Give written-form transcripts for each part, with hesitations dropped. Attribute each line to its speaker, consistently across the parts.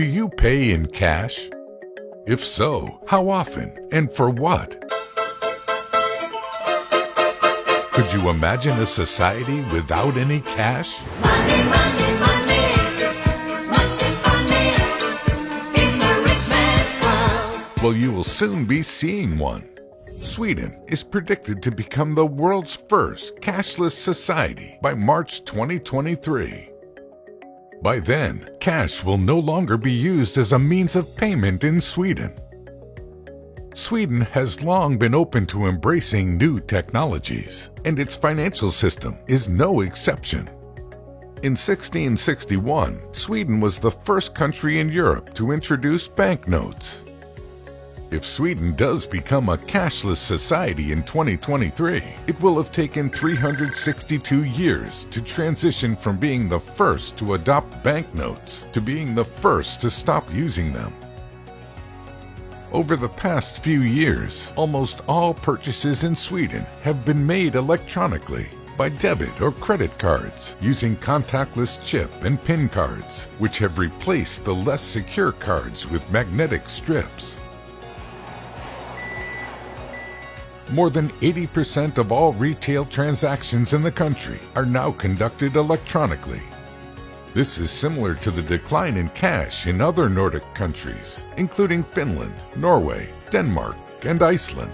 Speaker 1: Do you pay in cash? If so, how often and for what? Could you imagine a society without any cash?
Speaker 2: Money, money, money, must be funny in the rich man's world.
Speaker 1: Well, you will soon be seeing one. Sweden is predicted to become the world's first cashless society by March 2023. By then, cash will no longer be used as a means of payment in Sweden. Sweden has long been open to embracing new technologies, and its financial system is no exception. In 1661, Sweden was the first country in Europe to introduce banknotes. If Sweden does become a cashless society in 2023, it will have taken 362 years to transition from being the first to adopt banknotes to being the first to stop using them. Over the past few years, almost all purchases in Sweden have been made electronically by debit or credit cards using contactless chip and PIN cards, which have replaced the less secure cards with magnetic strips. More than 80% of all retail transactions in the country are now conducted electronically. This is similar to the decline in cash in other Nordic countries, including Finland, Norway, Denmark, and Iceland.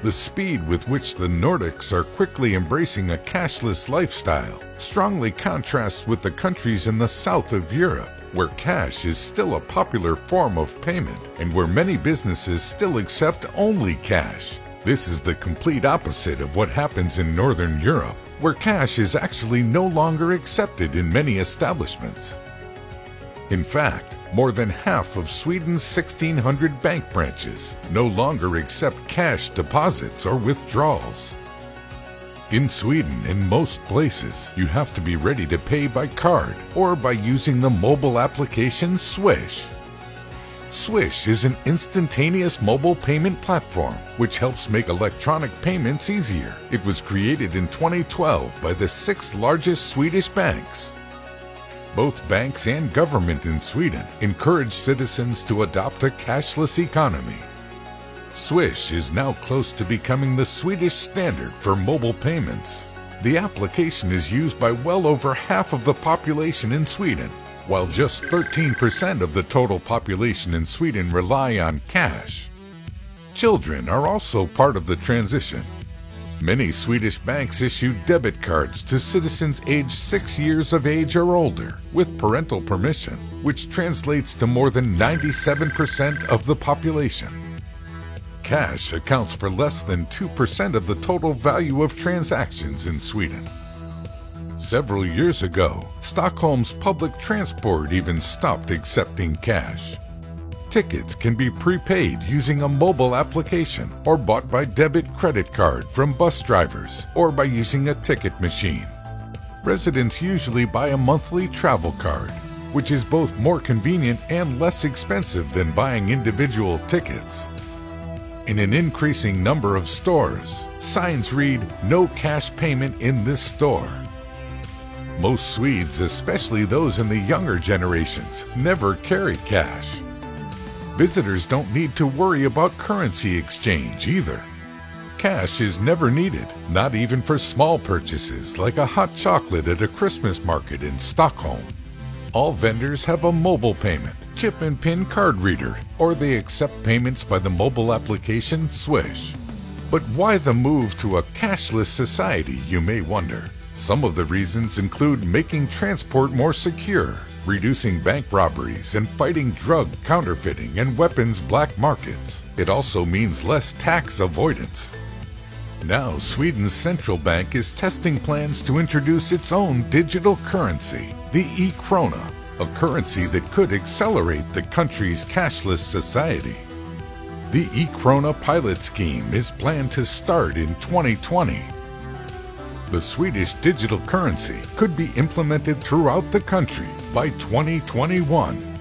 Speaker 1: The speed with which the Nordics are quickly embracing a cashless lifestyle strongly contrasts with the countries in the south of Europe, where cash is still a popular form of payment and where many businesses still accept only cash. This is the complete opposite of what happens in Northern Europe, where cash is actually no longer accepted in many establishments. In fact, more than half of Sweden's 1,600 bank branches no longer accept cash deposits or withdrawals. In Sweden, in most places, you have to be ready to pay by card or by using the mobile application Swish. Swish is an instantaneous mobile payment platform which helps make electronic payments easier. It was created in 2012 by the 6 largest Swedish banks. Both banks and government in Sweden encourage citizens to adopt a cashless economy. Swish is now close to becoming the Swedish standard for mobile payments. The application is used by well over half of the population in Sweden, while just 13% of the total population in Sweden rely on cash. Children are also part of the transition. Many Swedish banks issue debit cards to citizens aged 6 years of age or older with parental permission, which translates to more than 97% of the population. Cash accounts for less than 2% of the total value of transactions in Sweden. Several years ago, Stockholm's public transport even stopped accepting cash. Tickets can be prepaid using a mobile application or bought by debit credit card from bus drivers or by using a ticket machine. Residents usually buy a monthly travel card, which is both more convenient and less expensive than buying individual tickets. In an increasing number of stores, signs read, "No cash payment in this store." Most Swedes, especially those in the younger generations, never carry cash. Visitors don't need to worry about currency exchange either. Cash is never needed, not even for small purchases like a hot chocolate at a Christmas market in Stockholm. All vendors have a mobile payment, chip and PIN card reader, or they accept payments by the mobile application Swish. But why the move to a cashless society, you may wonder? Some of the reasons include making transport more secure, reducing bank robberies, and fighting drug counterfeiting and weapons black markets. It also means less tax avoidance. Now, Sweden's central bank is testing plans to introduce its own digital currency, the e-krona, a currency that could accelerate the country's cashless society. The e-krona pilot scheme is planned to start in 2020. The Swedish digital currency could be implemented throughout the country by 2021.